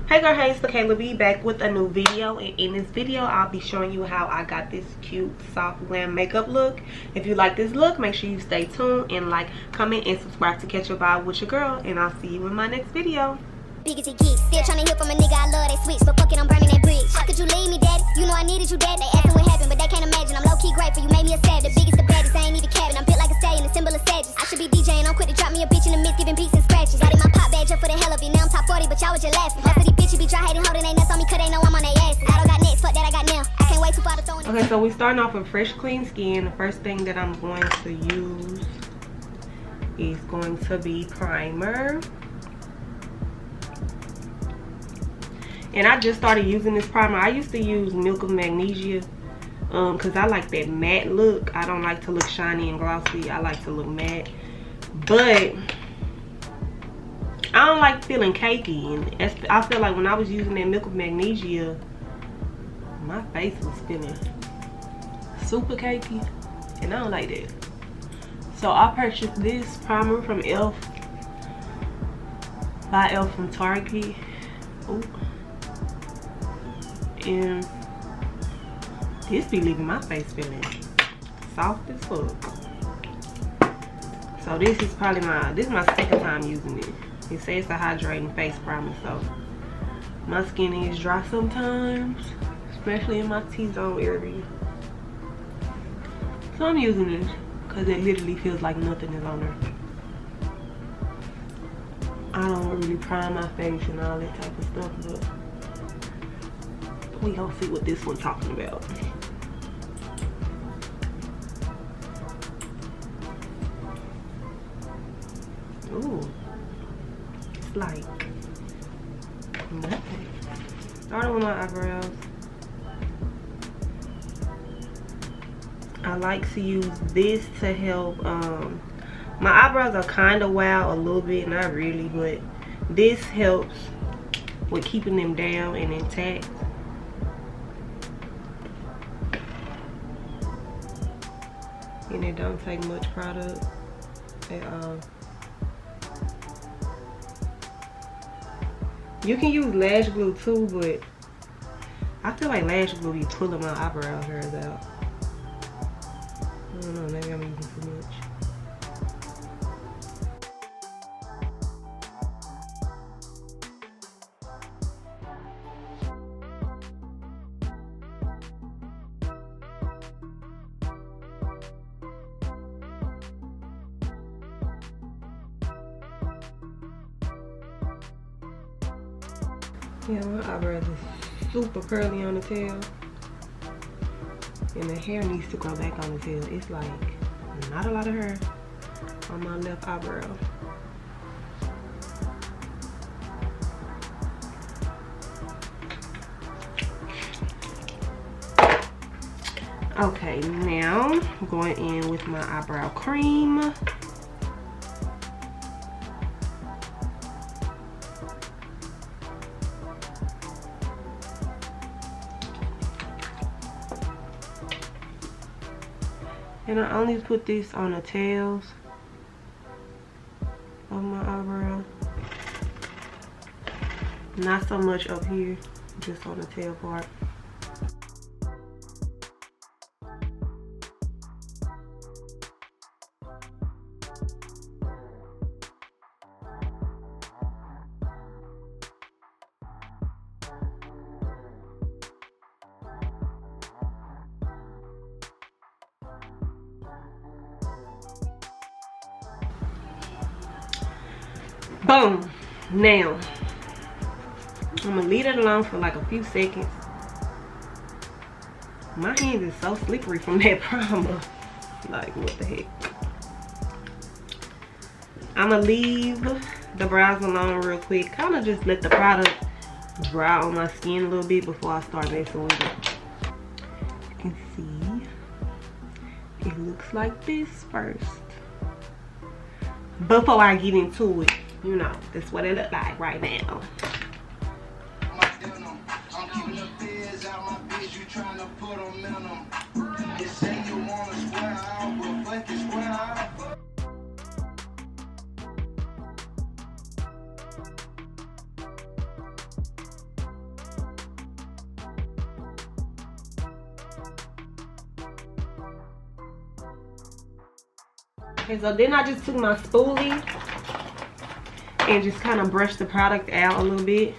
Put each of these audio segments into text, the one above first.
Hey girl, hey, it's Kayla B back with a new video, and in this video I'll be showing you how I got this cute soft glam makeup look. If you like this look, make sure you stay tuned and like, comment, and subscribe to catch a vibe with your girl, and I'll see you in my next video. Biggest it gets. Still trying to hear from a nigga, I love that switch, but fuck it, I'm burning that bridge. Could you leave me, daddy? You know I needed you, dad. They asking what happened, but they can't imagine. I'm low-key grateful, you made me a savage. The biggest, the baddest, I ain't need a cabin. I'm built like a stallion, the symbol of sadness. I should be DJing, I'm quick to drop me a bitch in the mix, giving beats and scratches. Got in my pop badge up for the hell of it, now I'm top 40, but y'all was just laughing. Most of these bitches be try hating, holding they nuts on me, cause they know I'm on their asses. I don't got next, fuck that I got now. I can't wait too far to throw in. Okay, so we starting off with fresh, clean skin. The first thing that I'm going to use is going to be primer. And I just started using this primer. I used to use Milk of Magnesia because I like that matte look. I don't like to look shiny and glossy. I like to look matte. But I don't like feeling cakey. And I feel like when I was using that Milk of Magnesia, my face was feeling super cakey. And I don't like that. So I purchased this primer from e.l.f. by e.l.f. from Target. Ooh. And this be leaving my face feeling soft as fuck. So this is probably my second time using it. It says it's a hydrating face primer, so my skin is dry sometimes, especially in my T-zone area. So I'm using this because it literally feels like nothing is on there. I don't really prime my face and all that type of stuff, but we gonna see what this one's talking about. Ooh, it's like nothing. Starting with my eyebrows. I like to use this to help. My eyebrows are kind of wild a little bit, not really, but this helps with keeping them down and intact. And it don't take much product at all. You can use lash glue too, but I feel like lash glue be pulling my eyebrow hairs out. I don't know, maybe I'm using too much. Yeah, my eyebrows is super curly on the tail. And the hair needs to grow back on the tail. It's like not a lot of hair on my left eyebrow. Okay, now I'm going in with my eyebrow cream. And I only put this on the tails of my eyebrow. Not so much up here, just on the tail part. Boom. Now I'm gonna leave it alone for like a few seconds. My hands is so slippery from that primer. Like, what the heck. I'm gonna leave the brows alone real quick. Kind of just let the product dry on my skin a little bit before I start messing with it. You can see it looks like this first before I get into it. You know, that's what it look like right now. Okay, so then I just took my spoolie and just kind of brushed the product out a little bit.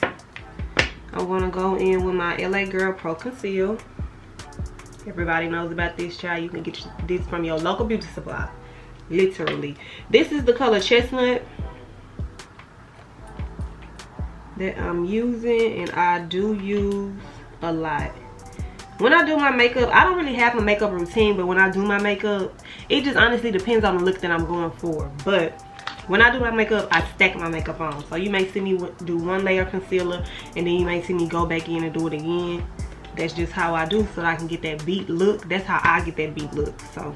I'm gonna go in with my LA Girl Pro Conceal. Everybody knows about this, child. You can get this from your local beauty supply, literally. This is the color Chestnut that I'm using, and I do use a lot. When I do my makeup, I don't really have a makeup routine, but when I do my makeup, it just honestly depends on the look that I'm going for. But when I do my makeup, I stack my makeup on. So you may see me do one layer of concealer, and then you may see me go back in and do it again. That's just how I do, so that I can get that beat look. That's how I get that beat look. So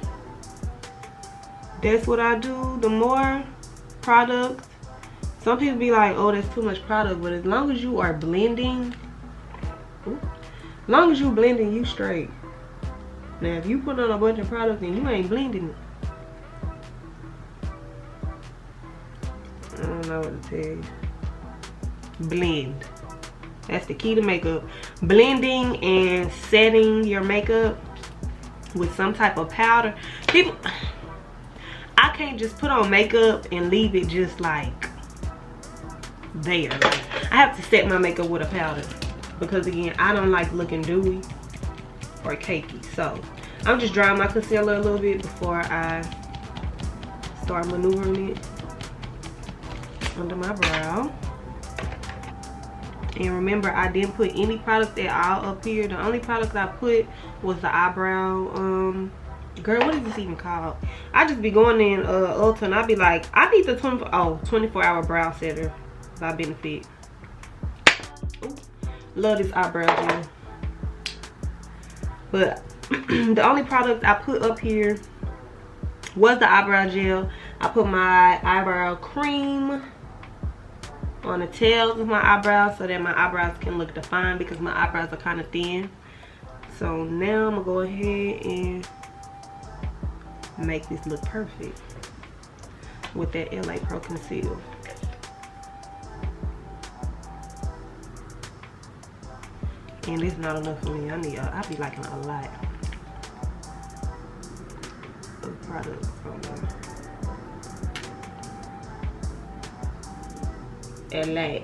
that's what I do. The more product, some people be like, oh, that's too much product, but as long as you are blending, as long as you blending, you straight. Now if you put on a bunch of product and you ain't blending it, I don't know what to tell you. Blend. That's the key to makeup. Blending and setting your makeup with some type of powder. People, I can't just put on makeup and leave it just like there. Like, I have to set my makeup with a powder, because again, I don't like looking dewy or cakey. So I'm just drying my concealer a little bit before I start maneuvering it under my brow. And remember, I didn't put any product at all up here. The only product I put was the eyebrow, girl, what is this even called? I just be going in Ulta and I be like, I need the 24-hour brow setter by Benefit. Ooh, love this eyebrow gel. But the only product I put up here was the eyebrow gel. I put my eyebrow cream on the tails of my eyebrows so that my eyebrows can look defined, because my eyebrows are kind of thin. So now I'm gonna go ahead and make this look perfect with that LA Pro Conceal. And it's not enough for me. I be liking a lot of products from LA.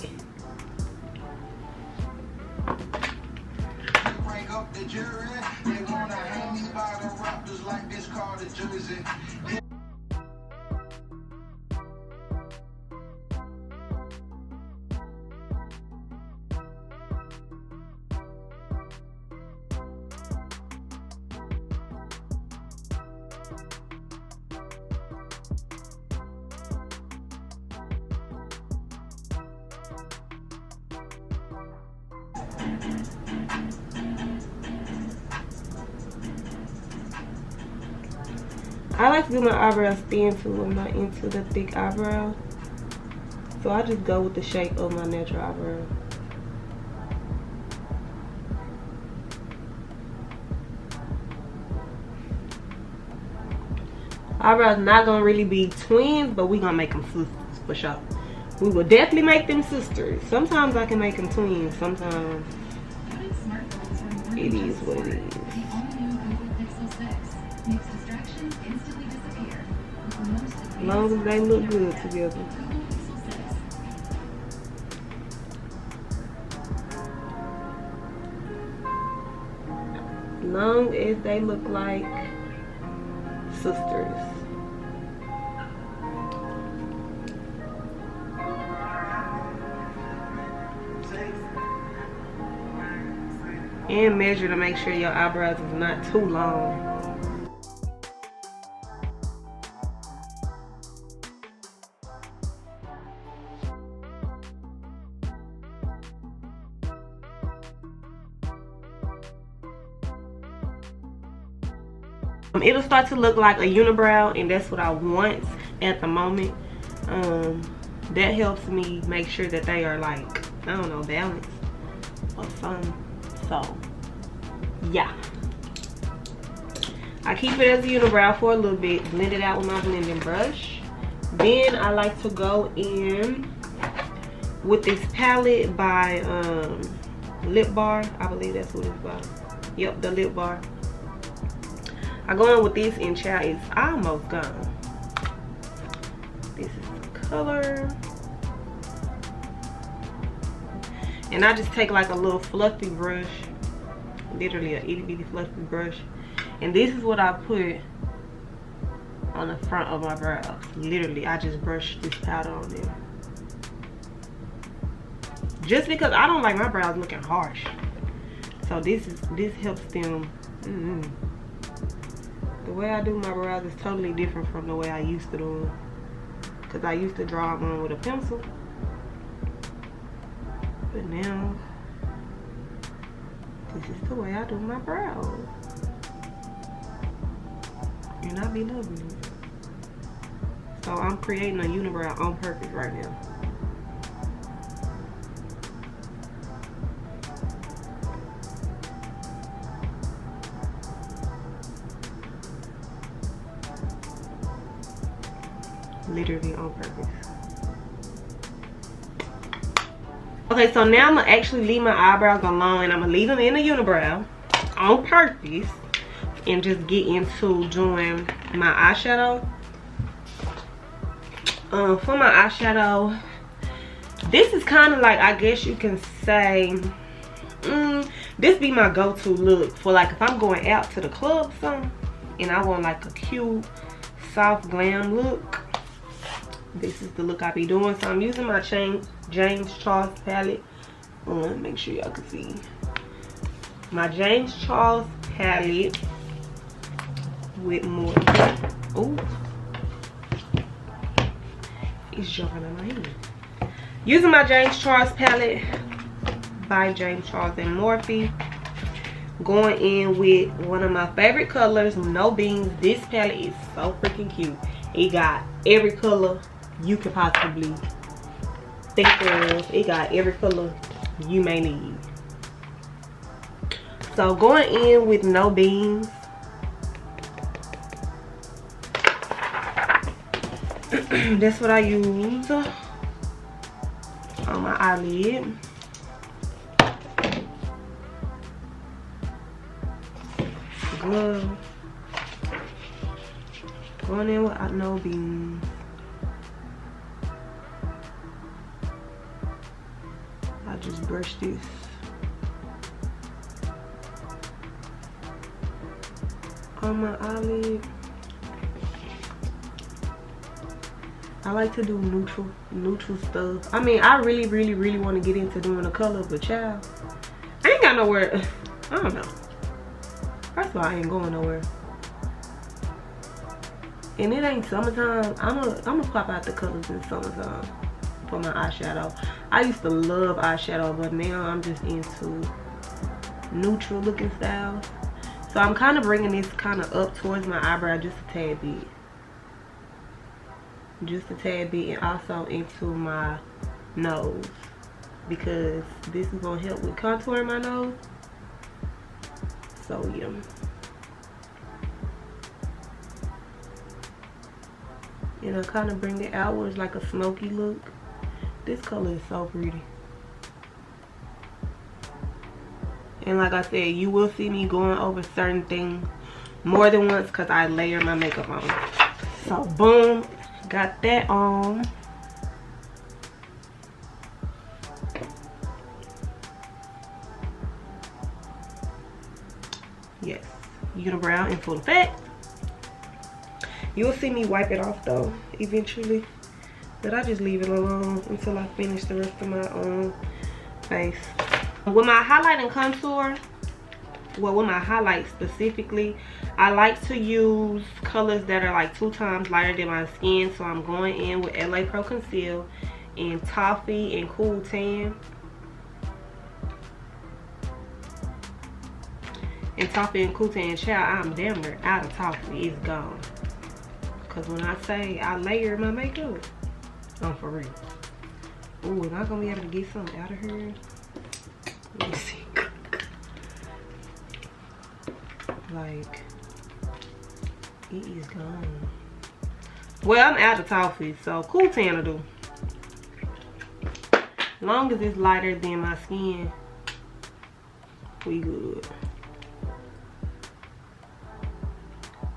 Break up the jury. They wanna hang me by the Raptors like this called a jersey. I like to do my eyebrows thin too. I'm not into the thick eyebrows, so I just go with the shape of my natural eyebrow. Eyebrows not gonna really be twins, but we gonna make them sisters for sure. We will definitely make them sisters. Sometimes I can make them twins. Sometimes it is what it is. As long as they look good together. As long as they look like sisters. And measure to make sure your eyebrows is not too long. It'll start to look like a unibrow, and that's what I want at the moment. That helps me make sure that they are like, I don't know, balanced or something. So yeah, I keep it as a unibrow for a little bit, blend it out with my blending brush. Then I like to go in with this palette by Lip Bar. I believe that's what it's by. Yep, the Lip Bar. I go in with this, and child, it's almost gone. color. And I just take like a little fluffy brush, literally a itty bitty fluffy brush, and this is what I put on the front of my brows. Literally, I just brush this powder on there, just because I don't like my brows looking harsh. So this helps them. The way I do my brows is totally different from the way I used to do them, because I used to draw them on with a pencil. But now, this is the way I do my brows. And I be loving it. So I'm creating a unibrow on purpose right now. Literally on purpose. Okay, so now I'm gonna actually leave my eyebrows alone, and I'm gonna leave them in a unibrow on purpose and just get into doing my eyeshadow. For my eyeshadow, this is kind of like, I guess you can say, this be my go-to look for like if I'm going out to the club or something and I want like a cute soft glam look. This is the look I be doing. So I'm using my James Charles palette. Let me make sure y'all can see. My James Charles palette with more. Oh, it's jumping in my hand. Using my James Charles palette by James Charles and Morphe. Going in with one of my favorite colors, No Beans. This palette is so freaking cute. It got every color you could possibly think of. It got every color you may need. So going in with No Beans. That's what I use on my eyelid. Glove. Going in with No Beans. I just brush this. On my eyelid. I like to do neutral stuff. I mean, I really want to get into doing the color, but child, I ain't got nowhere. I don't know. First of all, I ain't going nowhere. And it ain't summertime. I'm gonna pop out the colors in summertime for my eyeshadow. I used to love eyeshadow, but now I'm just into neutral looking styles. So I'm kind of bringing this kind of up towards my eyebrow just a tad bit. Just a tad bit, and also into my nose, because this is gonna help with contouring my nose. So yeah. And I kind of bring it outwards like a smoky look. This color is so pretty. And like I said, you will see me going over certain things more than once because I layer my makeup on. So boom, got that on. Yes, unibrow in full effect. You'll see me wipe it off though eventually, but I just leave it alone until I finish the rest of my face. With my highlight and contour, well, with my highlight specifically, I like to use colors that are like 2 times lighter than my skin. So I'm going in with LA Pro Conceal and Toffee and Cool Tan. And Toffee and Cool Tan, child, I'm damn near out of Toffee. It's gone. Because when I say I layer my makeup, I'm for real. Ooh, am I going to be able to get something out of here? Let me see. Like, it is gone. Well, I'm out of Toffee, so Cool Tan will do. Long as it's lighter than my skin, we good.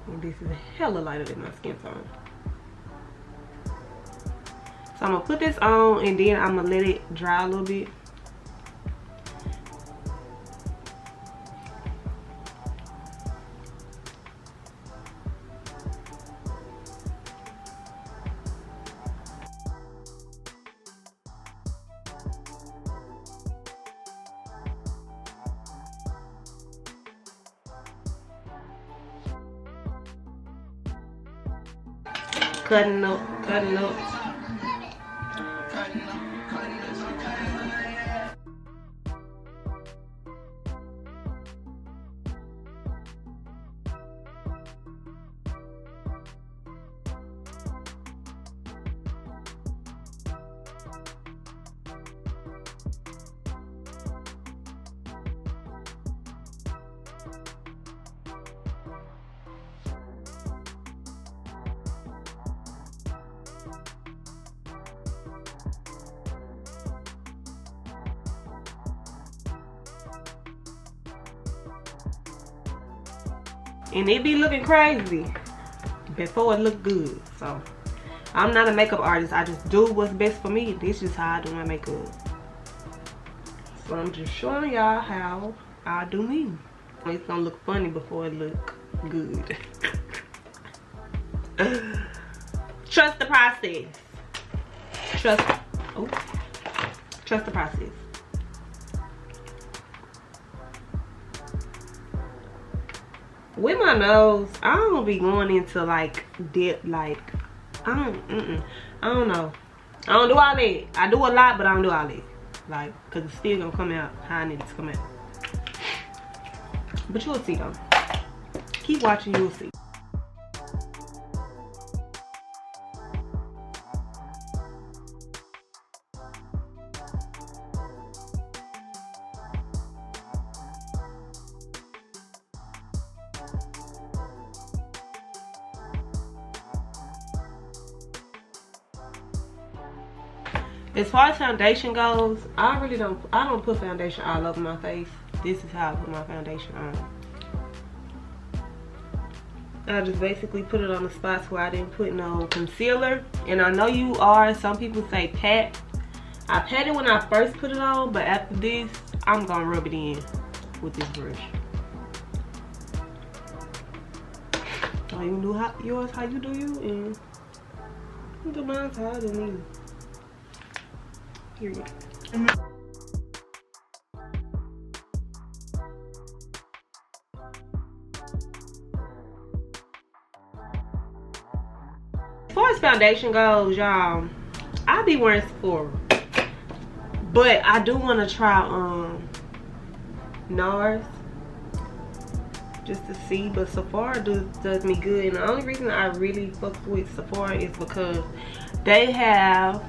And this is hella lighter than my skin tone. So I'm gonna put this on and then I'm gonna let it dry a little bit. Cutting up, cutting up. And it be looking crazy before it look good. So I'm not a makeup artist. I just do what's best for me. This is how I do my makeup. So I'm just showing y'all how I do me. It's gonna look funny before it look good. Trust the process. Trust the process. With my nose, I don't be going into like dip, like I don't know. I don't do all that. I do a lot, but I don't do all that. Like, cause it's still gonna come out how I need it to come out. But you'll see though. Keep watching, you'll see. As far as foundation goes, I don't put foundation all over my face. This is how I put my foundation on. I just basically put it on the spots where I didn't put no concealer. And I know some people say pat. I pat it when I first put it on, but after this, I'm gonna rub it in with this brush. So you do yours how you do you, and you do mine how I do me. Period. As far as foundation goes, y'all, I be wearing Sephora, but I do want to try NARS just to see. But Sephora does me good, and the only reason I really fuck with Sephora is because they have,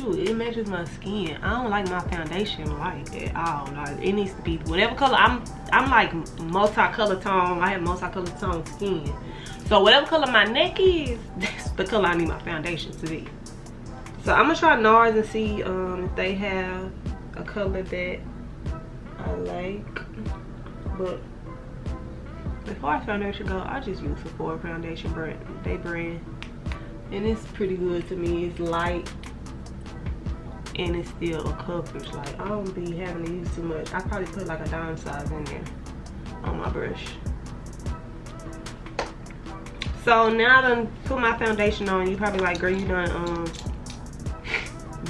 it matches my skin. I don't like my foundation light at all. Like, it needs to be whatever color. I'm like multi-color tone. I have multi-color tone skin. So whatever color my neck is, that's the color I need my foundation to be. So I'm gonna try NARS and see if they have a color that I like. But as far as foundation go, I just use Sephora foundation brand. And it's pretty good to me. It's light. And it's still a coverage. Like, I don't be having to use too much. I probably put like a dime size in there on my brush. So now I done put my foundation on. You probably like, girl, you done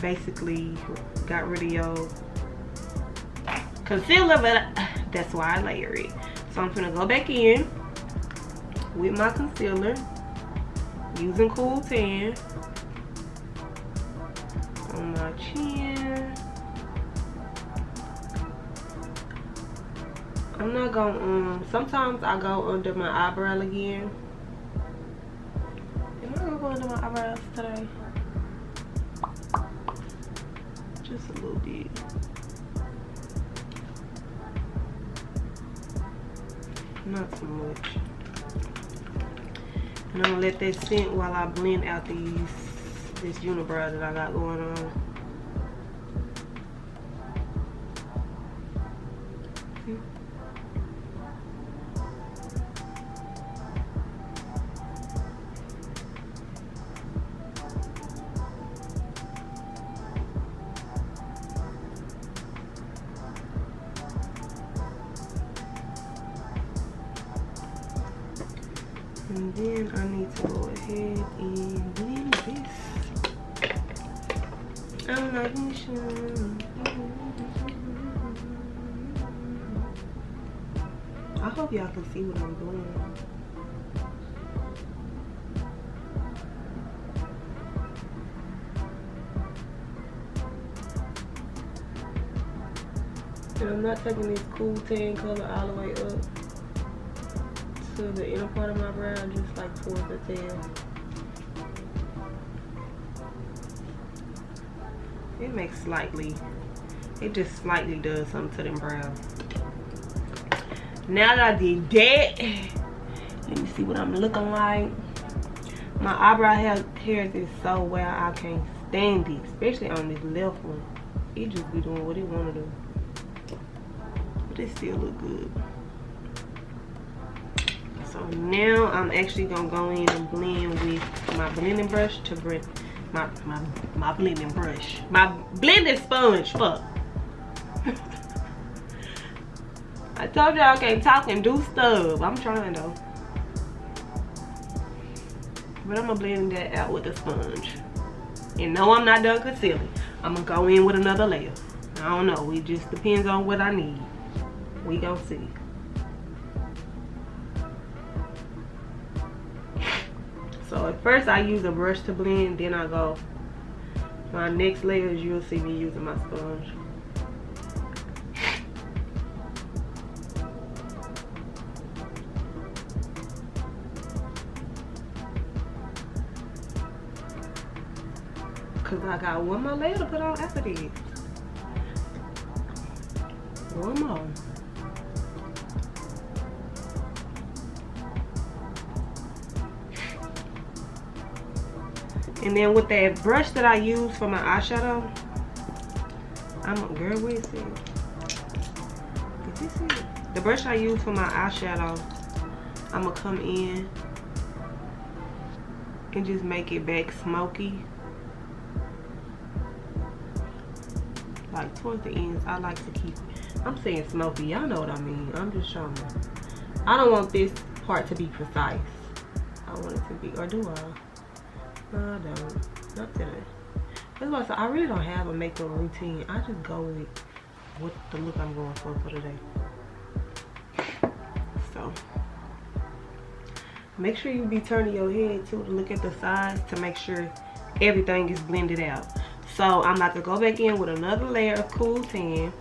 basically got rid of your concealer, but that's why I layer it. So I'm gonna go back in with my concealer using Cool Tan on my chin. I'm not gonna sometimes I go under my eyebrow again. Am I gonna go under my eyebrows today? Just a little bit. Not too much. And I'm gonna let that sit while I blend out this unibrow that I got going on. And then I need to go ahead and blend this. I'm not even sure. I hope y'all can see what I'm doing. And I'm not taking this cool tan color all the way up to the inner part of my brow, just like towards the tail. It makes slightly, it just slightly does something to them brows. Now that I did that, let me see what I'm looking like. My eyebrow hair is so well, I can't stand it, especially on this left one. It just be doing what it want to do. But it still look good. So now I'm actually gonna go in and blend with my blending brush to blend my blending brush. My blending sponge, fuck. I told y'all I can't talk and do stuff. I'm trying though. But I'm gonna blend that out with a sponge. And no, I'm not done concealing. I'm gonna go in with another layer. I don't know, it just depends on what I need. We gon' see. So at first I use a brush to blend, then I go. My next layers you'll see me using my sponge. Cause I got one more layer to put on after this. One more. And then with that brush that I use for my eyeshadow, girl, where is it? Is this it? The brush I use for my eyeshadow, I'm gonna come in and just make it back smoky. Like towards the ends, I like to keep, I'm saying smoky, y'all know what I mean. I'm just showing you. I don't want this part to be precise. I want it to be, or do I? No, I don't. Not today. That's why I said I really don't have a makeup routine. I just go with what the look I'm going for today. So make sure you be turning your head too to look at the sides to make sure everything is blended out. So I'm about to go back in with another layer of cool tan.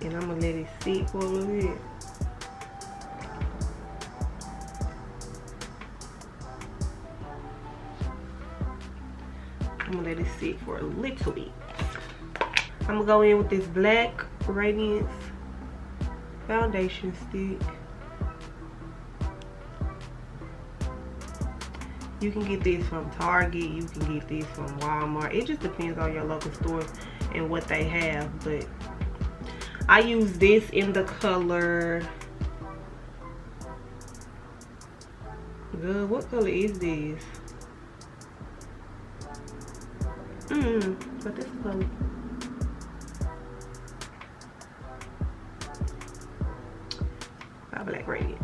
And I'm gonna let it sit for a little bit. I'm gonna let it sit for a little bit. I'm gonna go in with this black Radiance foundation stick. You can get this from Target, you can get this from Walmart. It just depends on your local store and what they have, but I use this in the color, good, what color is this? But this color, Black Radiance.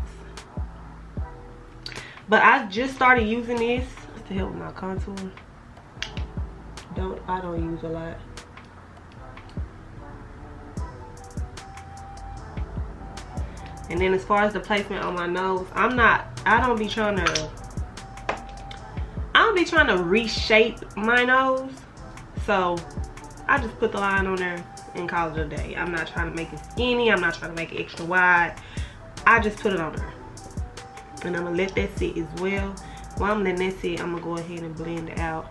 But I just started using this to help with my contour. I don't use a lot. And then as far as the placement on my nose, I don't be trying to reshape my nose. So I just put the line on there and call it a day. I'm not trying to make it skinny. I'm not trying to make it extra wide. I just put it on there. And I'm gonna let that sit as well. While I'm letting that sit, I'm gonna go ahead and blend out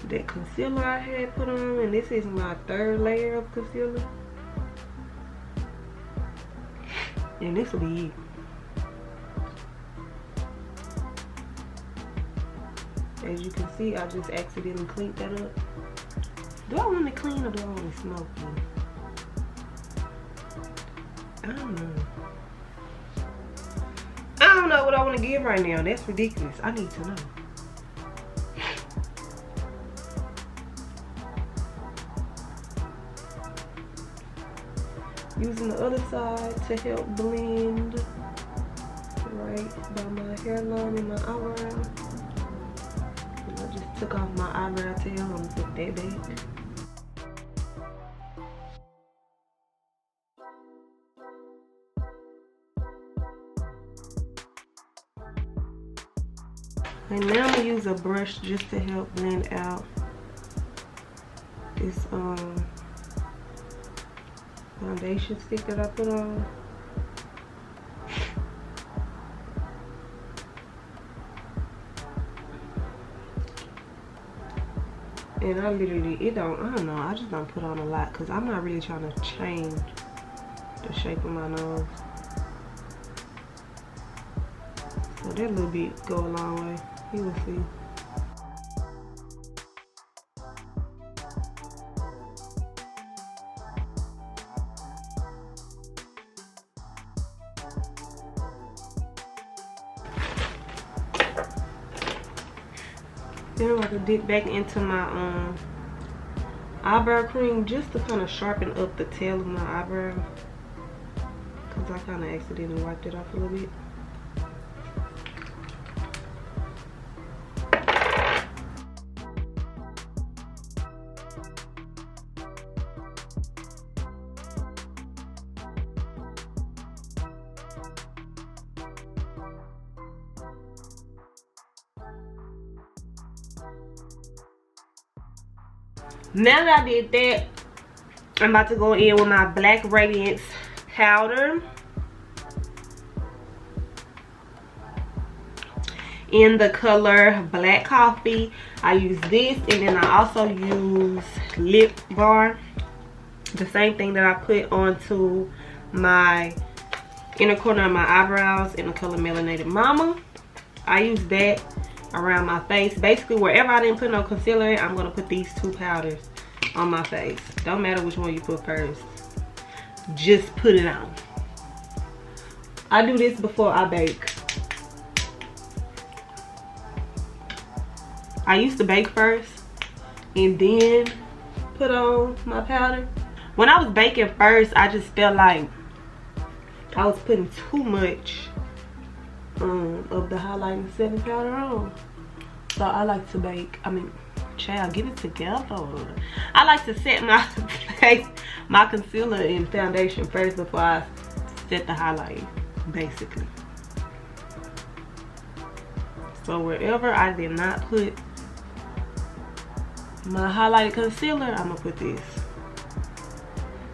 that concealer I had put on. And this is my third layer of concealer. And this will be it. As you can see, I just accidentally cleaned that up. Do I want to clean or do I want to smoke it? I don't know. I don't know what I want to give right now. That's ridiculous. I need to know. Using the other side to help blend right by my hairline and my eyebrow. And I just took off my eyebrow tail. I'm gonna put that back. And now I'm gonna use a brush just to help blend out this foundation stick that I put on. And I literally, I don't know, I just don't put on a lot because I'm not really trying to change the shape of my nose. So that little bit go a long way. You will see. Then I'm going to dip back into my eyebrow cream just to kind of sharpen up the tail of my eyebrow, because I kind of accidentally wiped it off a little bit. Now that I did that, I'm about to go in with my Black Radiance powder in the color Black Coffee. I use this, and then I also use Lip Bar, the same thing that I put onto my inner corner of my eyebrows in the color Melanated Mama. I use that around my face. Basically, wherever I didn't put no concealer in, I'm gonna put these two powders on my face. Don't matter which one you put first, just put it on. I do this before I bake. I used to bake first and then put on my powder. When I was baking first, I just felt like I was putting too much of the highlighting setting powder on. So I like to bake, child, get it together. I like to set my face, my concealer and foundation first before I set the highlight, basically. So wherever I did not put my highlighted concealer, I'm gonna put this.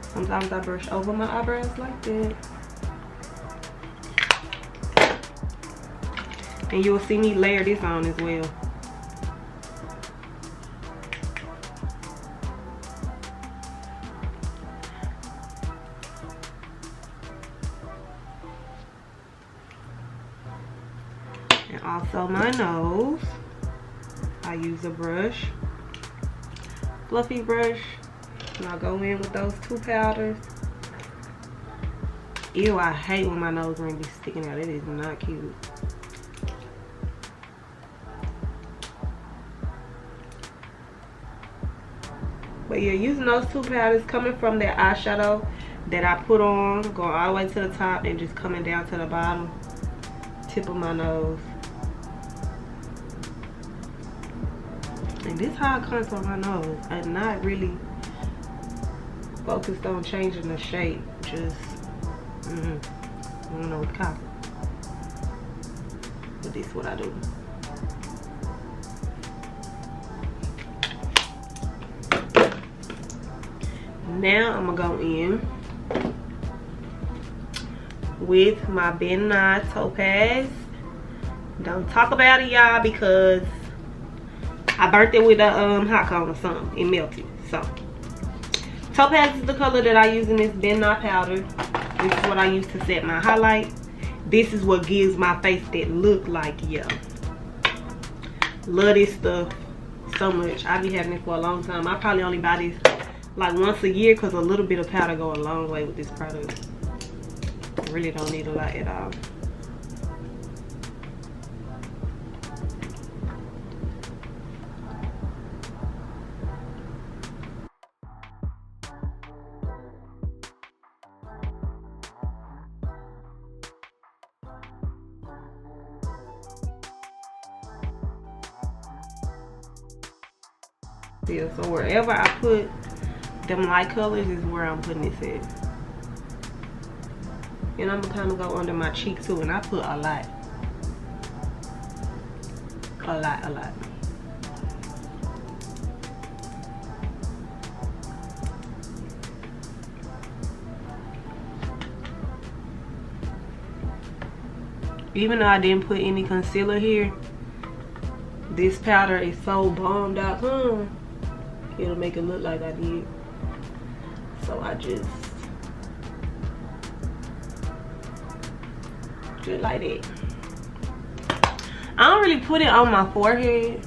Sometimes I brush over my eyebrows like that. And you will see me layer this on as well. And also my nose, I use a brush, fluffy brush, and I'll go in with those two powders. Ew, I hate when my nose ring be sticking out. It is not cute. But yeah, using those two powders, coming from that eyeshadow that I put on, going all the way to the top and just coming down to the bottom tip of my nose. And this is how I contour my nose. I'm not really focused on changing the shape. Just, I don't know what to call it. But this is what I do. Now I'm gonna go in with my Ben Nye Topaz. Don't talk about it, y'all, because I burnt it with a hot cone or something. It melted. So Topaz is the color that I use in this Ben Nye powder. This is what I use to set my highlight. This is what gives my face that look like, yeah. Love this stuff so much. I've been having it for a long time. I probably only buy this like once a year because a little bit of powder go a long way with this product. I really don't need a lot at all. conceal. So wherever I put them light colors is where I'm putting this at. And I'm gonna kind of go under my cheek too, and I put a lot. A lot. Even though I didn't put any concealer here, this powder is so bomb.com. It'll make it look like I did. So I just like that. I don't really put it on my forehead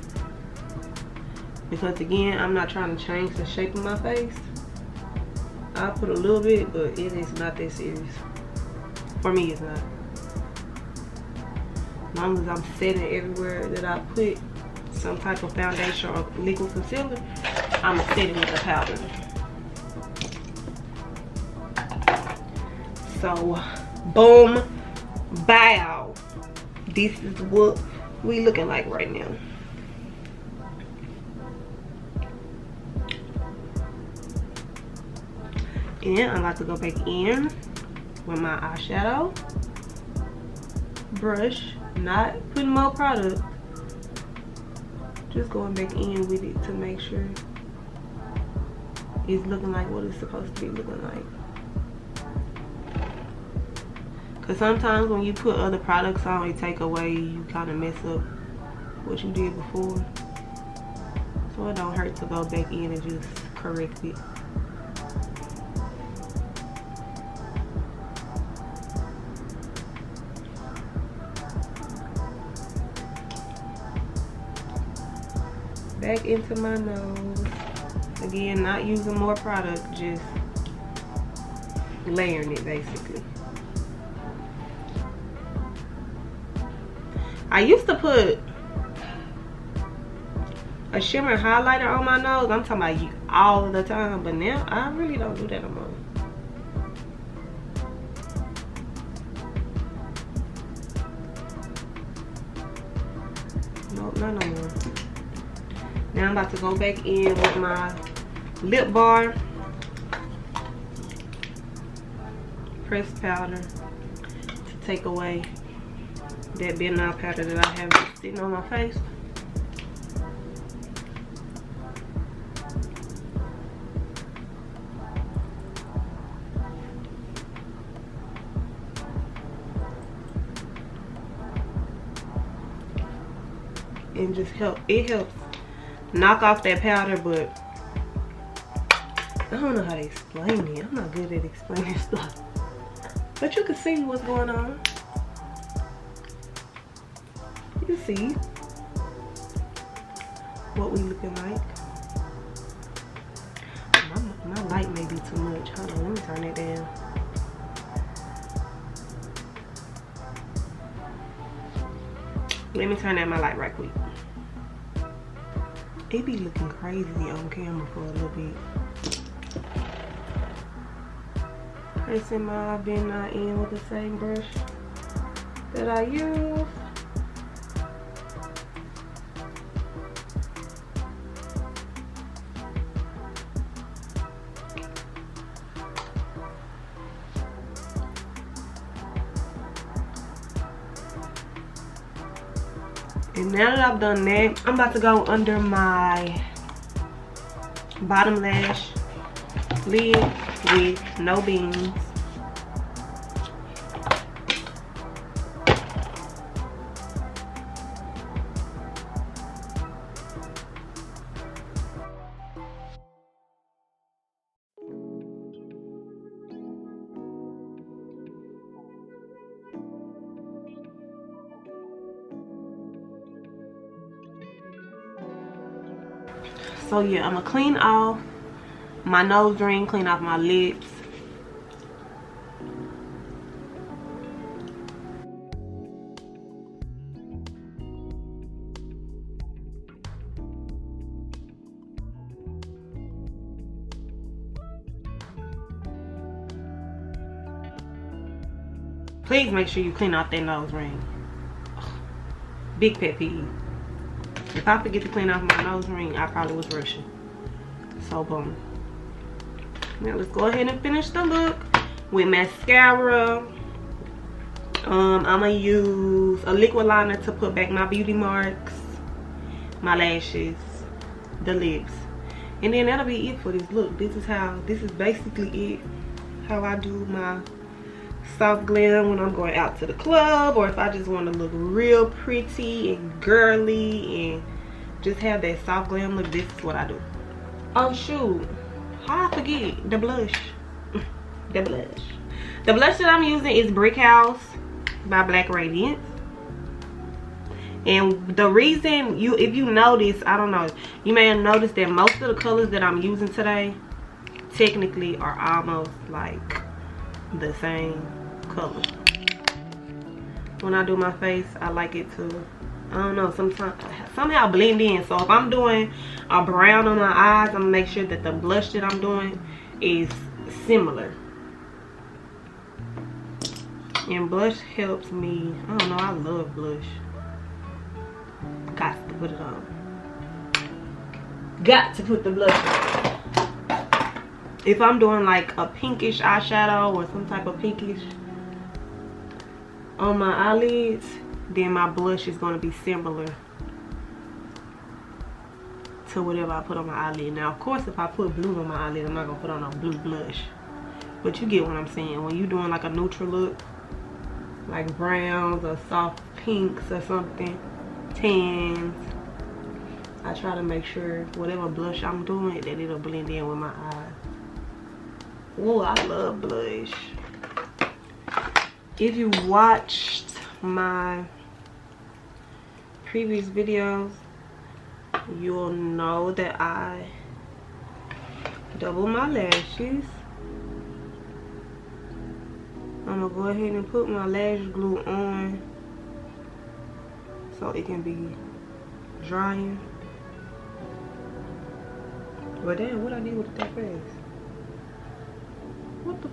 because again, I'm not trying to change the shape of my face. I put a little bit, but it is not that serious. For me, it's not. As long as I'm setting everywhere that I put some type of foundation or liquid concealer, I'm gonna set it with the powder. So, boom, bow. This is what we looking like right now. And I'm about to go back in with my eyeshadow brush. Not putting more product, just going back in with it to make sure it's looking like what it's supposed to be looking like. Because sometimes when you put other products on, it take away, you kind of mess up what you did before. So it don't hurt to go back in and just correct it. Back into my nose. Again, not using more product, just layering it basically. I used to put a shimmer highlighter on my nose. I'm talking about you all the time, but now I really don't do that no more. Nope, not no more. Now I'm about to go back in with my lip bar pressed powder to take away that benign powder that I have sitting on my face. And just it helps knock off that powder, but I don't know how to explain it. I'm not good at explaining stuff, but you can see what's going on. You see what we looking like. My light may be too much. Hold on, let me turn it down. Let me turn down my light right quick. It be looking crazy on camera for a little bit. Pressing my benign in with the same brush that I use. And now that I've done that, I'm about to go under my bottom lash lid with no beans. So yeah, I'm gonna clean off my nose ring, clean off my lips. Please make sure you clean off that nose ring. Big pet peeve. If I forget to clean off my nose ring, I probably was rushing. So boom. Now let's go ahead and finish the look with mascara. I'm gonna use a liquid liner to put back my beauty marks, my lashes, the lips, and then that'll be it for this look. This is basically it, how I do my soft glam when I'm going out to the club, or if I just want to look real pretty and girly and just have that soft glam look. This is what I do. Oh shoot, how I forget the blush. The blush that I'm using is Brick House by Black Radiance. And the reason, if you notice, I don't know, you may have noticed that most of the colors that I'm using today technically are almost like the same color. When I do my face, I like it to, I don't know, somehow blend in. So if I'm doing a brown on my eyes, I'm gonna make sure that the blush that I'm doing is similar. And blush helps me, I don't know, I love blush. Got to put it on. Got to put the blush on. If I'm doing like a pinkish eyeshadow or some type of pinkish on my eyelids, then my blush is going to be similar to whatever I put on my eyelid. Now of course if I put blue on my eyelid, I'm not going to put on a blue blush. But you get what I'm saying. When you're doing like a neutral look, like browns or soft pinks or something, tans, I try to make sure whatever blush I'm doing that it'll blend in with my eyes. Oh, I love blush. If you watched my previous videos, you'll know that I double my lashes. I'm gonna go ahead and put my lash glue on so it can be drying. But damn, what I did with that face? What the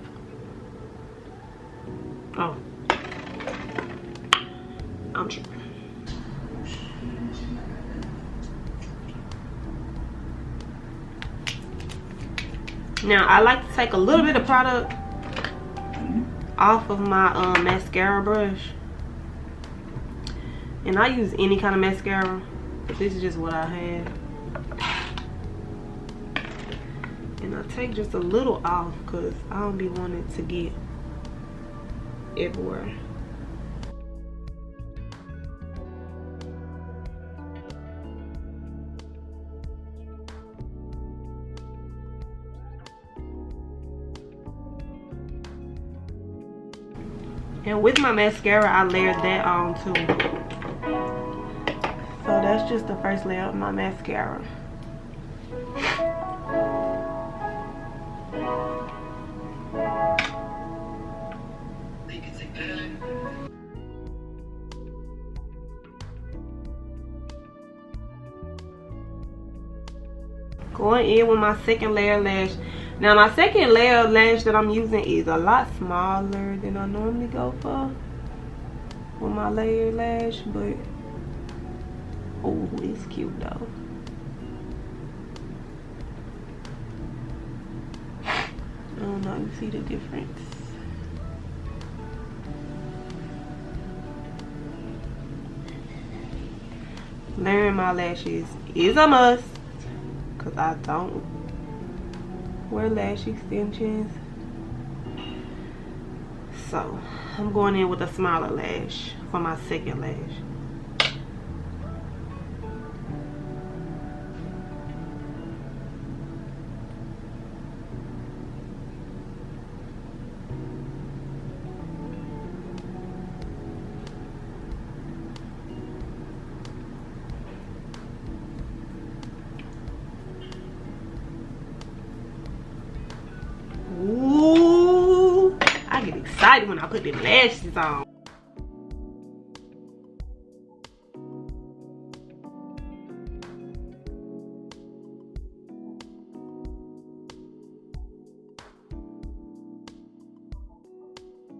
oh, I'm tripping. Now I like to take a little bit of product off of my mascara brush, and I use any kind of mascara, but this is just what I have. And I take just a little off because I don't be wanting to get everywhere. And with my mascara, I layered that on too. So that's just the first layer of my mascara. Going in with my second layer lash. Now my second layer lash that I'm using is a lot smaller than I normally go for with my layer lash, but oh, it's cute though. I don't know, you see the difference. Layering my lashes is a must because I don't wear lash extensions. So I'm going in with a smaller lash for my second lash. Ooh, I get excited when I put the lashes on.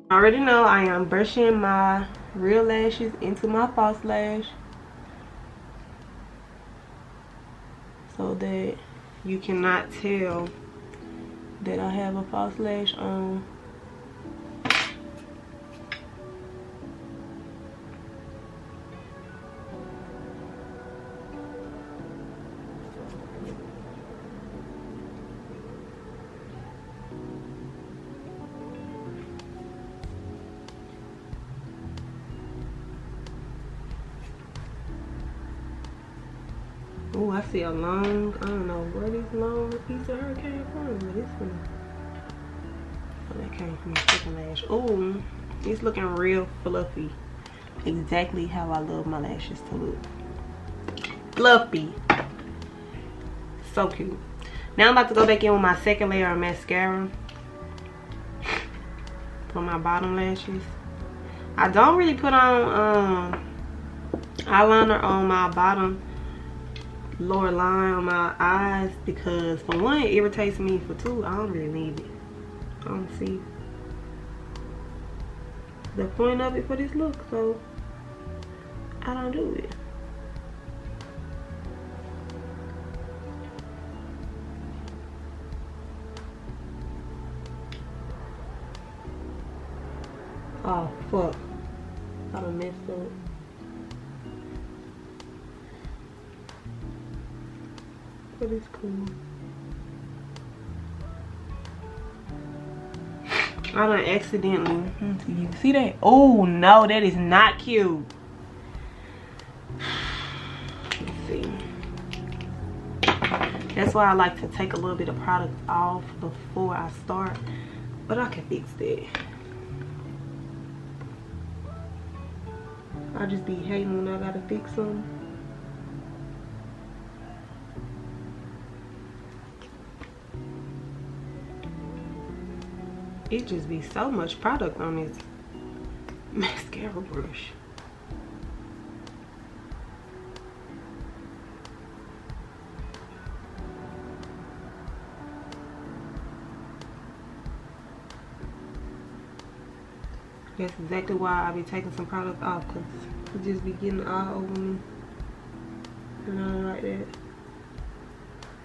I already know I am brushing my real lashes into my false lash so that you cannot tell that I have a false lash on. Oh, I see a long, I don't know where this long piece of hair came from, but this one, oh, that came from the second lash. Oh, it's looking real fluffy. Exactly how I love my lashes to look. Fluffy. So cute. Now I'm about to go back in with my second layer of mascara for my bottom lashes. I don't really put on eyeliner on my bottom lower line on my eyes because for one, it irritates me. For two, I don't really need it. I don't see the point of it for this look, so I don't do it. Oh fuck, I done messed up. But it's cool. I done accidentally, you see that? Oh no, that is not cute. Let's see. That's why I like to take a little bit of product off before I start, but I can fix that. I just be hating when I gotta fix them. It just be so much product on this mascara brush. That's exactly why I be taking some product off, because it just be getting all over me. And I don't like that.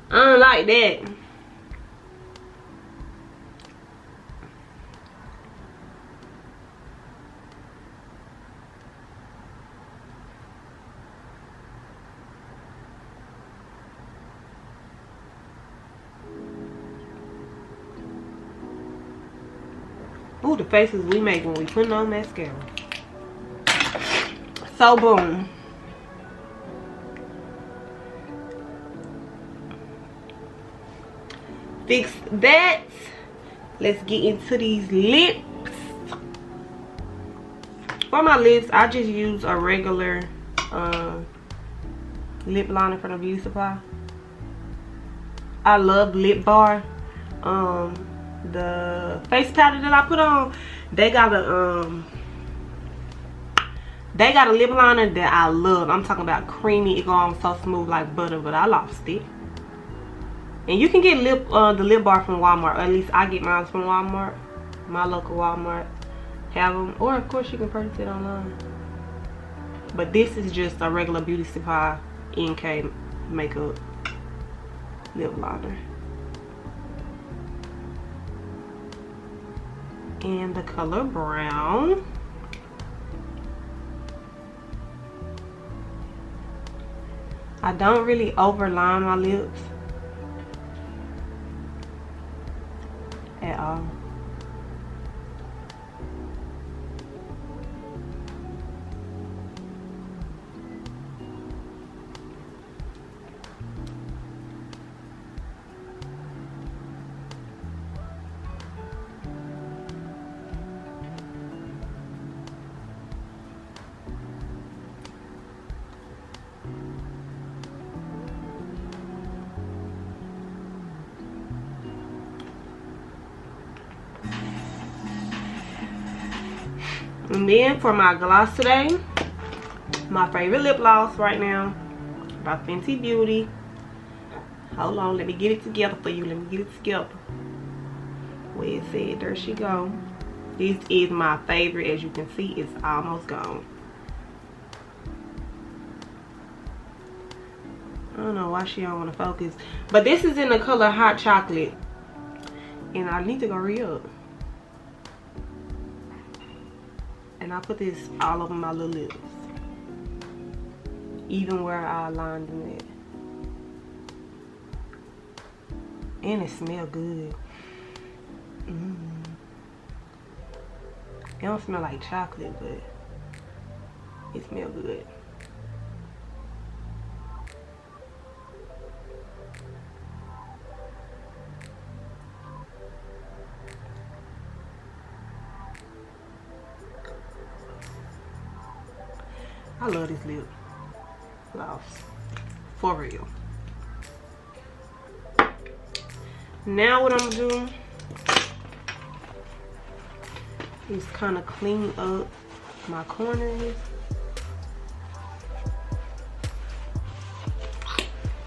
I don't like that. Ooh, the faces we make when we put on mascara. So boom. Fix that. Let's get into these lips. For my lips, I just use a regular lip liner from the Beauty Supply. I love Lip Bar. The face powder that I put on, they got a lip liner that I love. I'm talking about creamy. It go on so smooth like butter, but I lost it. And you can get the lip bar from Walmart. Or at least I get mine from Walmart. My local Walmart have them, or of course you can purchase it online. But this is just a regular Beauty Supply NK makeup lip liner. And the color brown. I don't really overline my lips at all. And then for my gloss today, my favorite lip gloss right now by Fenty Beauty. Hold on, let me get it together for you. Let me get it together. Where it said, there she go. This is my favorite. As you can see, it's almost gone. I don't know why she don't want to focus. But this is in the color Hot Chocolate. And I need to go re-up. And I put this all over my little lips. Even where I aligned them at. And it smells good. It don't smell like chocolate, but it smells good. I love this lip gloss. For real. Now what I'm gonna do is kind of clean up my corners.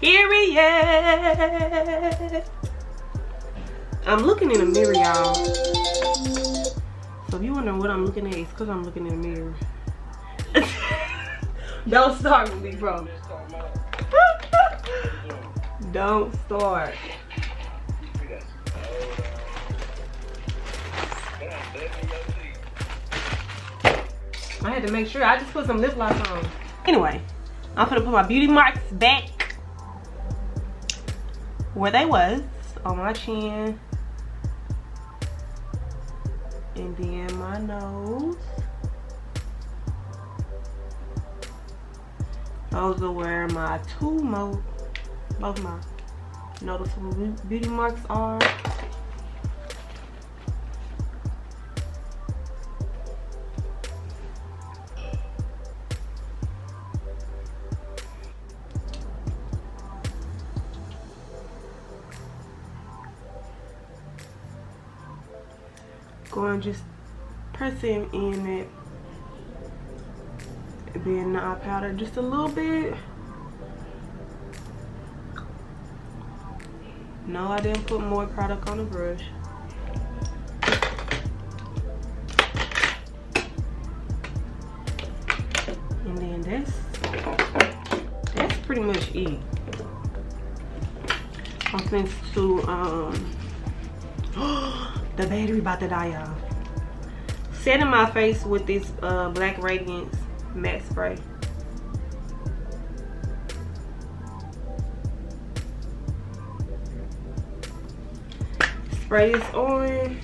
Period. I'm looking in the mirror, y'all. So if you wondering what I'm looking at, it's because I'm looking in the mirror. Don't start with me, bro. Don't start. I had to make sure. I just put some lip gloss on. Anyway, I'm gonna put my beauty marks back where they was, on my chin. And then my nose. Those are where my both my noticeable beauty marks are. Go and just press in it. Being the eye powder just a little bit. No, I didn't put more product on the brush. And then that's pretty much it. I'm going to the battery about to die, y'all. Set in my face with this Black Radiance matte spray. Spray this on.